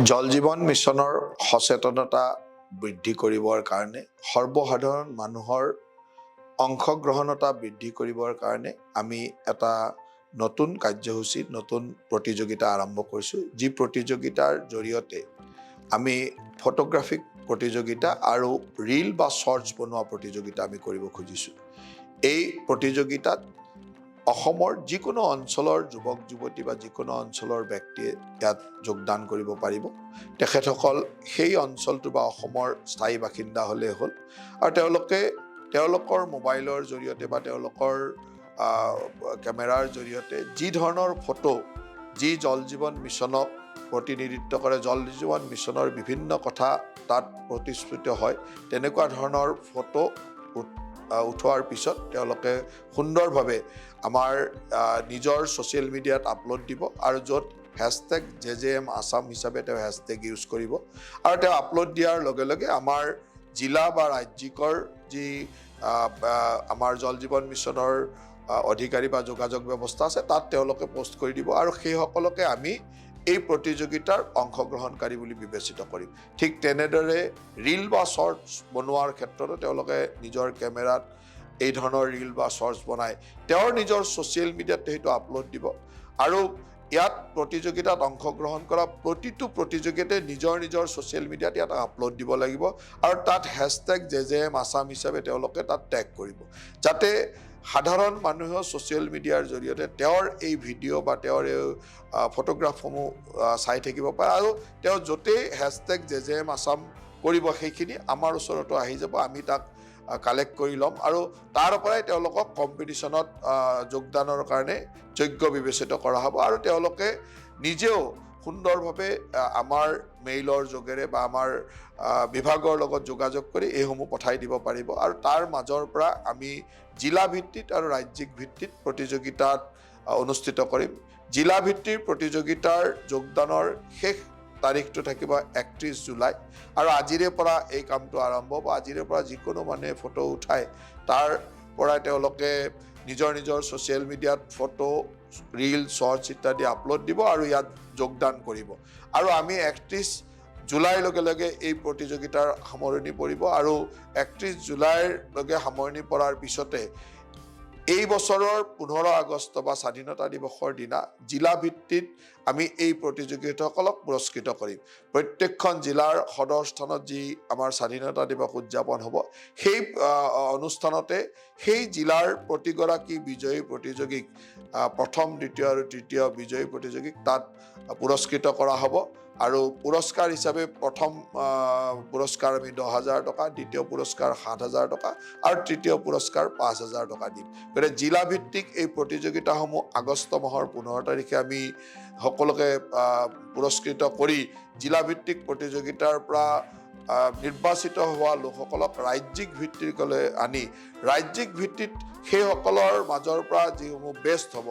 জল জীৱন মিছনৰ সচেতনতা বৃদ্ধি কৰিবৰ কাৰণে সৰ্বসাধাৰণ মানুহৰ অংশগ্ৰহণতা বৃদ্ধি কৰিবৰ কাৰণে আমি এটা নতুন কাৰ্যসূচী নতুন প্ৰতিযোগিতা আৰম্ভ কৰিছোঁ যি প্ৰতিযোগিতাৰ জৰিয়তে আমি ফটোগ্ৰাফিক প্ৰতিযোগিতা আৰু ৰীল বা শৰ্টছ বনোৱা প্ৰতিযোগিতা আমি কৰিব খুজিছোঁ। এই প্ৰতিযোগিতাত অসমৰ যিকোনো অঞ্চলৰ যুৱক যুৱতী বা যিকোনো অঞ্চলৰ ব্যক্তিয়ে ইয়াত যোগদান কৰিব পাৰিব। তেখেতসকল সেই অঞ্চলটো বা অসমৰ স্থায়ী বাসিন্দা হ'লেই হ'ল আৰু তেওঁলোকৰ মোবাইলৰ জৰিয়তে বা তেওঁলোকৰ কেমেৰাৰ জৰিয়তে যি ধৰণৰ ফটো যি জল জীৱন মিছনক প্ৰতিনিধিত্ব কৰে, জল জীৱন মিছনৰ বিভিন্ন কথা তাত প্ৰতিস্ফুৰিত হয়, তেনেকুৱা ধৰণৰ ফটো উঠোৱাৰ পিছত তেওঁলোকে সুন্দৰভাৱে আমাৰ নিজৰ ছ'চিয়েল মিডিয়াত আপলোড দিব আৰু য'ত হেছটেগ JJM আছাম হিচাপে তেওঁ হেছটেগ ইউজ কৰিব আৰু তেওঁ আপলোড দিয়াৰ লগে লগে আমাৰ জিলা বা ৰাজ্যিকৰ যি আমাৰ জল জীৱন মিছনৰ অধিকাৰী বা যোগাযোগ ব্যৱস্থা আছে তাত তেওঁলোকে পোষ্ট কৰি দিব আৰু সেইসকলকে আমি এই প্ৰতিযোগিতাৰ অংশগ্ৰহণকাৰী বুলি বিবেচিত কৰিম। ঠিক তেনেদৰে ৰীল বা শৰ্টছ বনোৱাৰ ক্ষেত্ৰতো তেওঁলোকে নিজৰ কেমেৰাত এই ধৰণৰ ৰীল বা শৰ্টছ বনাই তেওঁৰ নিজৰ ছ'চিয়েল মিডিয়াত সেইটো আপলোড দিব আৰু ইয়াত প্ৰতিযোগিতাত অংশগ্ৰহণ কৰা প্ৰতিটো প্ৰতিযোগিতাতে নিজৰ নিজৰ ছ'চিয়েল মিডিয়াত ইয়াত আপলোড দিব লাগিব আৰু তাত হেছটেগ JJM আছাম হিচাপে তেওঁলোকে তাত টেগ কৰিব, যাতে সাধাৰণ মানুহেও ছ'চিয়েল মিডিয়াৰ জৰিয়তে তেওঁৰ এই ভিডিঅ' বা তেওঁৰ এই ফটোগ্ৰাফসমূহ চাই থাকিব পাৰে আৰু তেওঁ য'তেই হেছটেগ JJM আছাম কৰিব সেইখিনি আমাৰ ওচৰতো আহি যাব, আমি তাক কালেক্ট কৰি ল'ম আৰু তাৰ পৰাই তেওঁলোকক কম্পিটিশ্যনত যোগদানৰ কাৰণে যোগ্য বিবেচিত কৰা হ'ব আৰু তেওঁলোকে নিজেও সুন্দৰভাৱে আমাৰ মেইলৰ যোগেৰে বা আমাৰ বিভাগৰ লগত যোগাযোগ কৰি এইসমূহ পঠাই দিব পাৰিব আৰু তাৰ মাজৰ পৰা আমি জিলা ভিত্তিত আৰু ৰাজ্যিক ভিত্তিত প্ৰতিযোগিতাত অনুষ্ঠিত কৰিম। জিলা ভিত্তিৰ প্ৰতিযোগিতাৰ যোগদানৰ শেষ তাৰিখটো থাকিব 31 জুলাই আৰু আজিৰে পৰা এই কামটো আৰম্ভ হ'ব। আজিৰে পৰা যিকোনো মানুহে ফটো উঠাই তাৰ পৰাই তেওঁলোকে নিজৰ নিজৰ ছ'চিয়েল মিডিয়াত ফটো ৰীল শৰ্টছ ইত্যাদি আপলোড দিব আৰু ইয়াত যোগদান কৰিব আৰু আমি 31 জুলাইৰ লগে লগে এই প্ৰতিযোগিতাৰ সামৰণি পৰিব আৰু 31 জুলাইলৈকে সামৰণি পৰাৰ পিছতে এই বছৰৰ 15 আগষ্ট বা স্বাধীনতা দিৱসৰ দিনা জিলা ভিত্তিত আমি এই প্ৰতিযোগিতাসকলক পুৰস্কৃত কৰিম। প্ৰত্যেকখন জিলাৰ সদৰ স্থানত যি আমাৰ স্বাধীনতা দিৱস উদযাপন হ'ব সেই অনুষ্ঠানতে সেই জিলাৰ প্ৰতিগৰাকী বিজয়ী প্ৰতিযোগীক প্ৰথম দ্বিতীয় আৰু তৃতীয় বিজয়ী প্ৰতিযোগীক তাত পুৰস্কৃত কৰা হ'ব আৰু পুৰস্কাৰ হিচাপে প্ৰথম পুৰস্কাৰ আমি 10,000 টকা, দ্বিতীয় পুৰস্কাৰ 7,000 টকা আৰু তৃতীয় পুৰস্কাৰ 5,000 টকা দিম। গতিকে জিলাভিত্তিক এই প্ৰতিযোগিতাসমূহ আগষ্ট মাহৰ 15 তাৰিখে আমি সকলোকে পুৰস্কৃত কৰি জিলাভিত্তিক প্ৰতিযোগিতাৰ পৰা নিৰ্বাচিত হোৱা লোকসকলক ৰাজ্যিক ভিত্তিলৈ আনি ৰাজ্যিক ভিত্তিত সেইসকলৰ মাজৰ পৰা যিসমূহ বেষ্ট হ'ব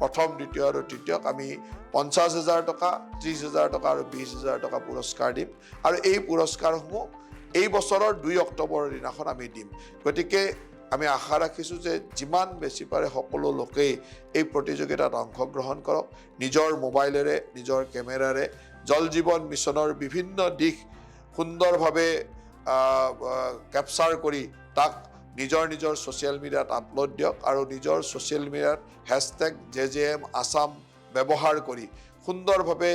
প্ৰথম দ্বিতীয় আৰু তৃতীয়ক আমি 50,000 টকা, 30,000 টকা আৰু 20,000 টকা পুৰস্কাৰ দিম আৰু এই পুৰস্কাৰসমূহ এই বছৰৰ 2 অক্টোবৰৰ দিনাখন আমি দিম। গতিকে আমি আশা ৰাখিছোঁ যে যিমান বেছি পাৰে সকলো লোকেই এই প্ৰতিযোগিতাত অংশগ্ৰহণ কৰক, নিজৰ মোবাইলেৰে নিজৰ কেমেৰাৰে জল জীৱন মিছনৰ বিভিন্ন দিশ সুন্দৰভাৱে কেপচাৰ কৰি তাক নিজৰ নিজৰ ছ'চিয়েল মিডিয়াত আপলোড দিয়ক আৰু নিজৰ ছ'চিয়েল মিডিয়াত হেছটেগ JJM আছাম ব্যৱহাৰ কৰি সুন্দৰভাৱে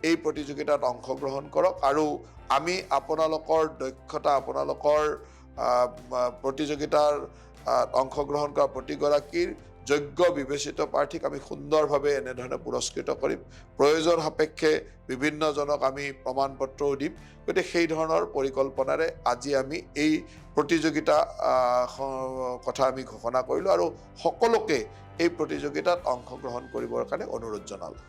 এই প্ৰতিযোগিতাত অংশগ্ৰহণ কৰক আৰু আমি আপোনালোকৰ দক্ষতা আপোনালোকৰ প্ৰতিযোগিতাৰ অংশগ্ৰহণ কৰা প্ৰতিগৰাকীৰ যোগ্য বিবেচিত প্ৰাৰ্থীক আমি সুন্দৰভাৱে এনেধৰণে পুৰস্কৃত কৰিম। প্ৰয়োজন সাপেক্ষে বিভিন্নজনক আমি প্ৰমাণ পত্ৰও দিম। গতিকে সেই ধৰণৰ পৰিকল্পনাৰে আজি আমি এই প্ৰতিযোগিতা কথা আমি ঘোষণা কৰিলোঁ আৰু সকলোকে এই প্ৰতিযোগিতাত অংশগ্ৰহণ কৰিবৰ কাৰণে অনুৰোধ জনালোঁ।